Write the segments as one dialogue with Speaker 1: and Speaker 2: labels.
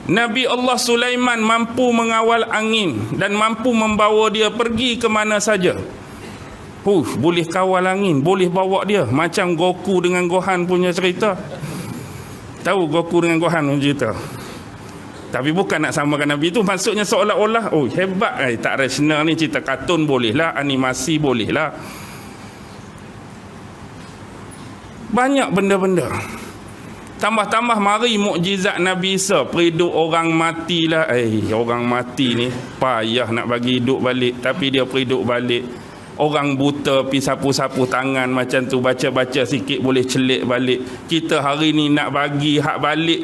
Speaker 1: Nabi Allah Sulaiman mampu mengawal angin dan mampu membawa dia pergi ke mana saja. Boleh kawal angin, boleh bawa dia. Macam Goku dengan Gohan punya cerita. Tahu Goku dengan Gohan punya cerita? Tapi bukan nak samakan Nabi tu. Maksudnya seolah-olah hebat. Tak rasional ni, cerita kartun boleh lah, animasi boleh lah. Banyak benda-benda. Tambah-tambah mari mukjizat Nabi Isa, peridup orang mati lah. Orang mati ni payah nak bagi hidup balik, tapi dia peridup balik. Orang buta pi sapu-sapu tangan macam tu, baca-baca sikit boleh celik balik. Kita hari ni nak bagi hak balik,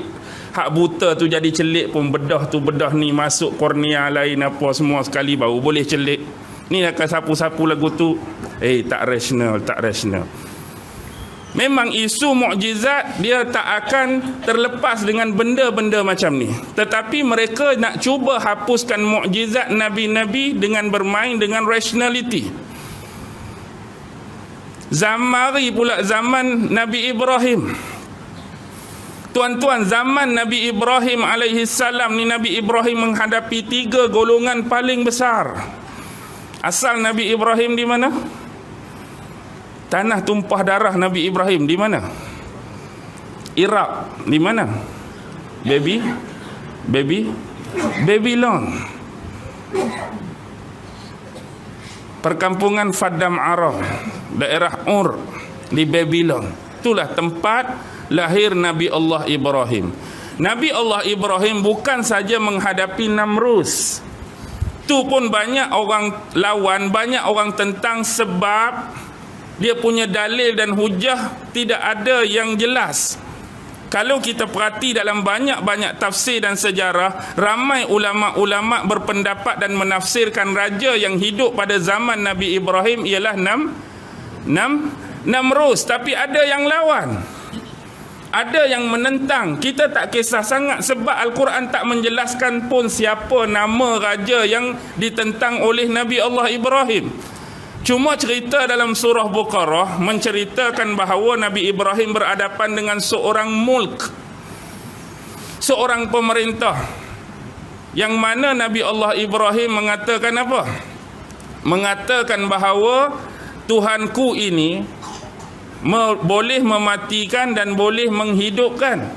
Speaker 1: hak buta tu jadi celik pun, bedah tu bedah ni masuk kornea lain apa semua sekali baru boleh celik. Ni akan sapu-sapu lagu tu. Tak rasional, tak rasional. Memang isu mukjizat dia tak akan terlepas dengan benda-benda macam ni. Tetapi mereka nak cuba hapuskan mukjizat Nabi-Nabi dengan bermain dengan rationality. Mari pula zaman Nabi Ibrahim. Tuan-tuan, zaman Nabi Ibrahim alaihi salam ni, Nabi Ibrahim menghadapi 3 golongan paling besar. Asal Nabi Ibrahim di mana? Tanah tumpah darah Nabi Ibrahim di mana? Iraq. Di mana? Babylon. Perkampungan Faddam Arab, daerah Ur di Babylon. Itulah tempat lahir Nabi Allah Ibrahim. Nabi Allah Ibrahim bukan saja menghadapi Namrus. Tu pun banyak orang lawan, banyak orang tentang, sebab dia punya dalil dan hujah tidak ada yang jelas. Kalau kita perhati dalam banyak-banyak tafsir dan sejarah, ramai ulama-ulama berpendapat dan menafsirkan raja yang hidup pada zaman Nabi Ibrahim ialah Namrus. Tapi ada yang lawan, ada yang menentang. Kita tak kisah sangat sebab Al-Quran tak menjelaskan pun siapa nama raja yang ditentang oleh Nabi Allah Ibrahim. Cuma cerita dalam surah Baqarah menceritakan bahawa Nabi Ibrahim berhadapan dengan seorang mulk, seorang pemerintah, yang mana Nabi Allah Ibrahim mengatakan apa? Mengatakan bahawa Tuhanku ini boleh mematikan dan boleh menghidupkan.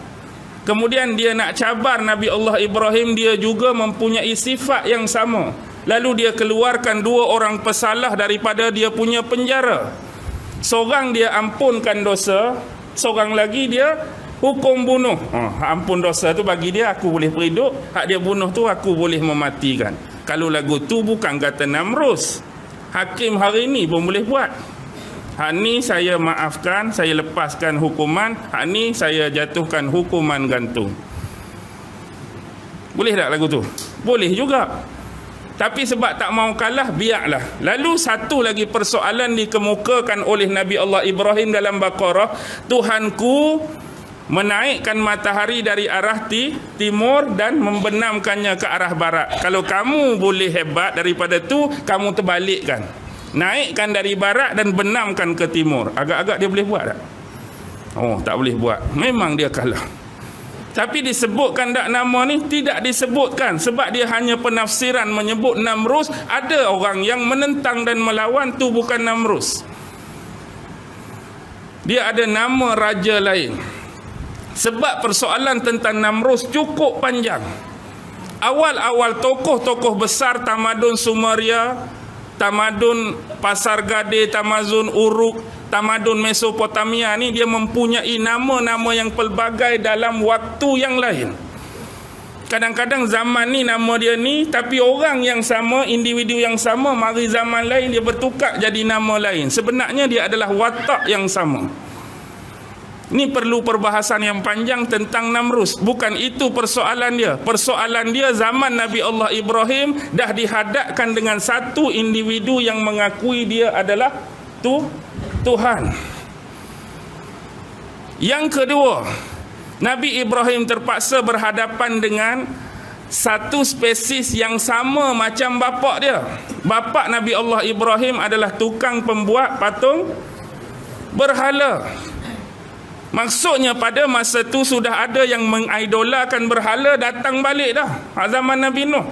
Speaker 1: Kemudian dia nak cabar Nabi Allah Ibrahim, dia juga mempunyai sifat yang sama. Lalu dia keluarkan 2 orang pesalah daripada dia punya penjara. Seorang dia ampunkan dosa, seorang lagi dia hukum bunuh. Ampun dosa tu bagi dia, aku boleh peridup. Hak dia bunuh tu aku boleh mematikan. Kalau lagu tu bukan kata Namrus, hakim hari ni pun boleh buat. Hak ni saya maafkan, saya lepaskan hukuman. Hak ni saya jatuhkan hukuman gantung. Boleh tak lagu tu? Boleh juga. Tapi sebab tak mau kalah, biarlah. Lalu satu lagi persoalan dikemukakan oleh Nabi Allah Ibrahim dalam Baqarah. Tuhanku menaikkan matahari dari arah timur dan membenamkannya ke arah barat. Kalau kamu boleh hebat daripada tu, kamu terbalikkan. Naikkan dari barat dan benamkan ke timur. Agak-agak dia boleh buat tak? Tak boleh buat. Memang dia kalah. Tapi disebutkan tak nama ni? Tidak disebutkan. Sebab dia hanya penafsiran menyebut Namrus. Ada orang yang menentang dan melawan, tu bukan Namrus. Dia ada nama raja lain. Sebab persoalan tentang Namrus cukup panjang. Awal-awal tokoh-tokoh besar tamadun Sumeria, tamadun Pasar Gade, tamadun Uruk, tamadun Mesopotamia ni, dia mempunyai nama-nama yang pelbagai dalam waktu yang lain. Kadang-kadang zaman ni nama dia ni, tapi orang yang sama, individu yang sama, mari zaman lain dia bertukar jadi nama lain. Sebenarnya dia adalah watak yang sama. Ini perlu perbahasan yang panjang tentang Namrus. Bukan itu persoalan dia. Persoalan dia zaman Nabi Allah Ibrahim dah dihadapkan dengan satu individu yang mengakui dia adalah Tuhan. Yang kedua, Nabi Ibrahim terpaksa berhadapan dengan satu spesies yang sama macam bapak dia. Bapak Nabi Allah Ibrahim adalah tukang pembuat patung berhala. Maksudnya pada masa tu sudah ada yang mengidolakan berhala datang balik dah, zaman Nabi Nuh.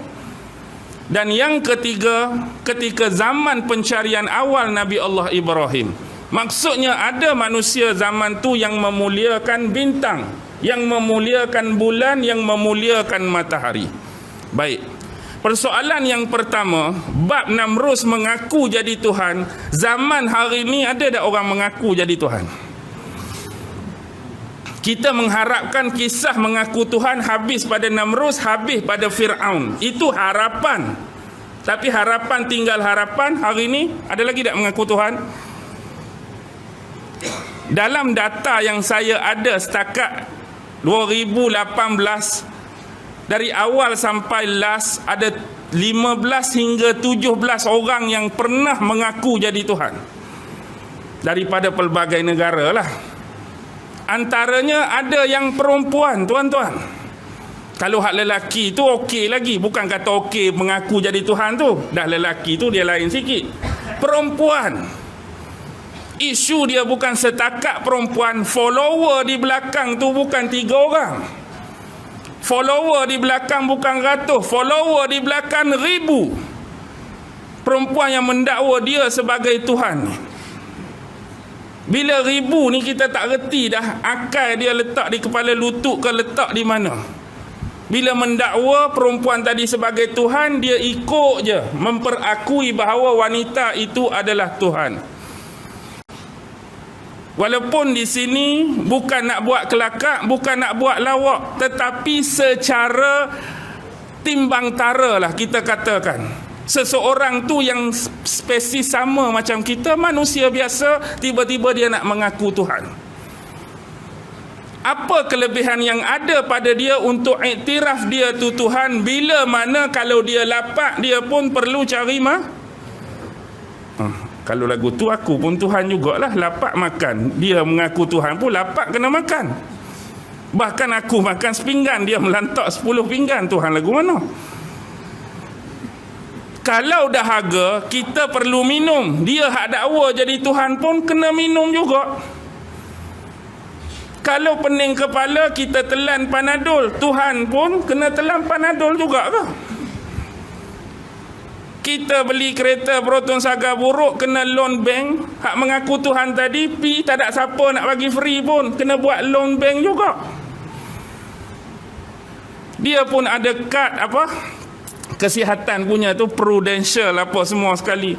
Speaker 1: Dan yang ketiga, ketika zaman pencarian awal Nabi Allah Ibrahim, maksudnya ada manusia zaman tu yang memuliakan bintang, yang memuliakan bulan, yang memuliakan matahari. Baik, persoalan yang pertama, bab Namrus mengaku jadi Tuhan. Zaman hari ini ada tak orang mengaku jadi Tuhan? Kita mengharapkan kisah mengaku Tuhan habis pada Namrus, habis pada Fir'aun. Itu harapan. Tapi harapan tinggal harapan. Hari ini ada lagi tak mengaku Tuhan? Dalam data yang saya ada setakat 2018, dari awal sampai last, ada 15 hingga 17 orang yang pernah mengaku jadi Tuhan daripada pelbagai negara lah. Antaranya ada yang perempuan, tuan-tuan. Kalau hak lelaki tu okey lagi, bukan kata okey mengaku jadi Tuhan tu. Dah lelaki tu dia lain sikit. Perempuan, isu dia bukan setakat perempuan. Follower di belakang tu bukan 3 orang. Follower di belakang bukan ratus. Follower di belakang 1000. Perempuan yang mendakwa dia sebagai Tuhan. Bila 1000 ni kita tak reti dah akal dia letak di kepala lutut ke letak di mana. Bila mendakwa perempuan tadi sebagai Tuhan, dia ikut je memperakui bahawa wanita itu adalah Tuhan. Walaupun di sini bukan nak buat kelakar, bukan nak buat lawak, tetapi secara timbang tara lah kita katakan. Seseorang tu yang spesies sama macam kita, manusia biasa, tiba-tiba dia nak mengaku Tuhan. Apa kelebihan yang ada pada dia untuk iktiraf dia tu Tuhan, bila mana kalau dia lapar dia pun perlu cari kalau lagu tu aku pun Tuhan jugalah, lapar makan. Dia mengaku Tuhan pun lapar kena makan. Bahkan aku makan sepinggan, dia melantak 10 pinggan. Tuhan lagu mana? Kalau dahaga, kita perlu minum. Dia hak dakwa jadi Tuhan pun kena minum juga. Kalau pening kepala, kita telan Panadol. Tuhan pun kena telan Panadol juga ke? Kita beli kereta Proton Saga buruk, kena loan bank. Hak mengaku Tuhan tadi, tak ada siapa nak bagi free pun, kena buat loan bank juga. Dia pun ada kad kesihatan punya tu, prudential apa semua sekali.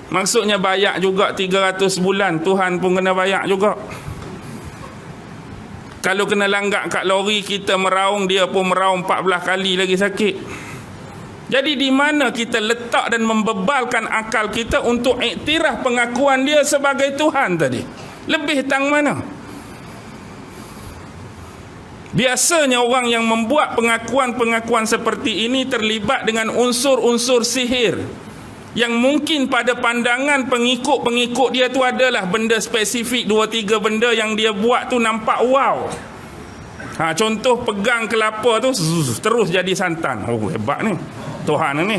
Speaker 1: Maksudnya bayar juga 300 bulan. Tuhan pun kena bayar juga. Kalau kena langgak kat lori, kita meraung, dia pun meraung 14 kali lagi sakit. Jadi di mana kita letak dan membebalkan akal kita untuk iktiraf pengakuan dia sebagai Tuhan tadi? Lebih tang mana? Biasanya orang yang membuat pengakuan-pengakuan seperti ini terlibat dengan unsur-unsur sihir, yang mungkin pada pandangan pengikut-pengikut dia tu adalah benda spesifik, 2-3 benda yang dia buat tu nampak wow. Contoh pegang kelapa tu terus jadi santan. Oh, hebat ni Tuhan ni.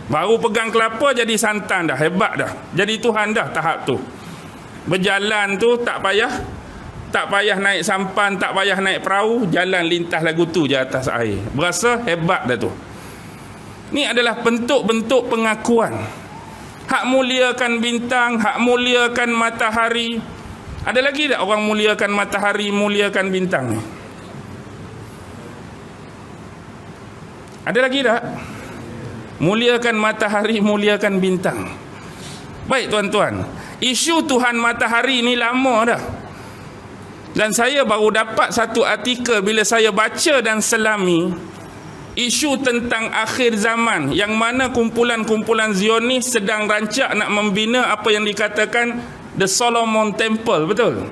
Speaker 1: Baru pegang kelapa jadi santan dah, hebat dah. Jadi Tuhan dah tahap tu. Berjalan tu tak payah naik sampan, tak payah naik perahu, jalan lintas lagu tu je atas air. Berasa hebat dah tu. Ni adalah bentuk-bentuk pengakuan. Hak muliakan bintang, hak muliakan matahari. Ada lagi tak orang muliakan matahari, muliakan bintang ni? Ada lagi tak? Muliakan matahari, muliakan bintang. Baik tuan-tuan, isu Tuhan matahari ni lama dah. Dan saya baru dapat satu artikel bila saya baca dan selami isu tentang akhir zaman, yang mana kumpulan-kumpulan Zionis sedang rancak nak membina apa yang dikatakan The Solomon Temple, betul?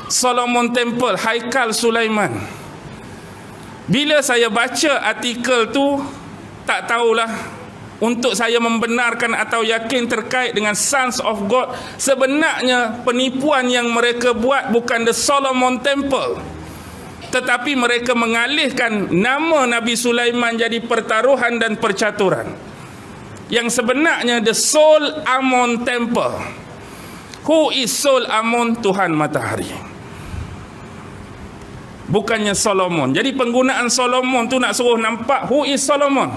Speaker 1: Solomon Temple, Haikal Sulaiman. Bila saya baca artikel tu, tak tahulah untuk saya membenarkan atau yakin terkait dengan Sons of God. Sebenarnya penipuan yang mereka buat bukan The Solomon Temple, tetapi mereka mengalihkan nama Nabi Sulaiman jadi pertaruhan dan percaturan. Yang sebenarnya The Soul Amon Temple. Who is Sol Amon, Tuhan matahari? Bukannya Solomon. Jadi penggunaan Solomon tu nak suruh nampak who is Solomon?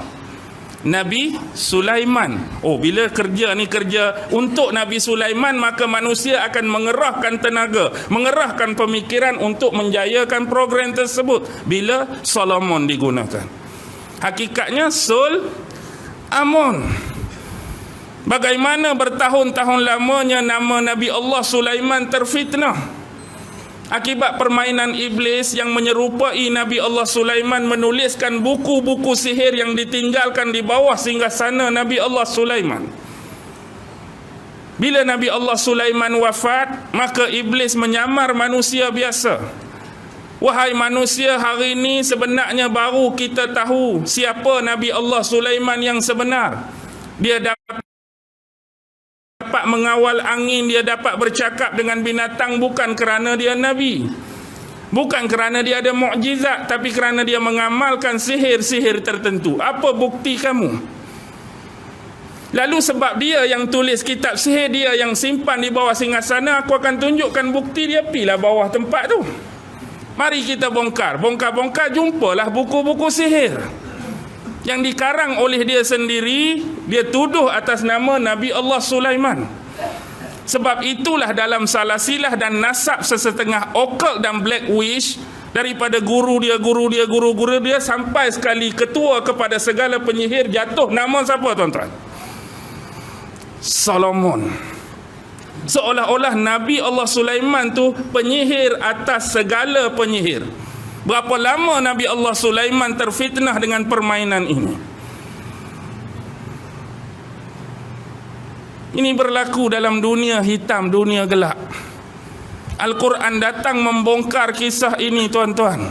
Speaker 1: Nabi Sulaiman. Oh, bila kerja ni kerja untuk Nabi Sulaiman, maka manusia akan mengerahkan tenaga, mengerahkan pemikiran untuk menjayakan program tersebut bila Solomon digunakan. Hakikatnya Sol Amon. Bagaimana bertahun-tahun lamanya nama Nabi Allah Sulaiman terfitnah akibat permainan iblis yang menyerupai Nabi Allah Sulaiman menuliskan buku-buku sihir yang ditinggalkan di bawah singgasana Nabi Allah Sulaiman. Bila Nabi Allah Sulaiman wafat, maka iblis menyamar manusia biasa. Wahai manusia, hari ini sebenarnya baru kita tahu siapa Nabi Allah Sulaiman yang sebenar. Dia dapat mengawal angin, dia dapat bercakap dengan binatang bukan kerana dia Nabi, bukan kerana dia ada mukjizat, tapi kerana dia mengamalkan sihir-sihir tertentu. Apa bukti kamu? Lalu sebab dia yang tulis kitab sihir, dia yang simpan di bawah singgasana, aku akan tunjukkan bukti dia. Pilah bawah tempat tu, mari kita bongkar. Bongkar-bongkar, jumpalah buku-buku sihir yang dikarang oleh dia sendiri. Dia tuduh atas nama Nabi Allah Sulaiman. Sebab itulah dalam salasilah dan nasab sesetengah occult dan black wish, daripada guru dia sampai sekali ketua kepada segala penyihir, jatuh nama siapa tuan-tuan? Solomon. Seolah-olah Nabi Allah Sulaiman tu penyihir atas segala penyihir. Berapa lama Nabi Allah Sulaiman terfitnah dengan permainan ini? Ini berlaku dalam dunia hitam, dunia gelap. Al-Quran datang membongkar kisah ini tuan-tuan.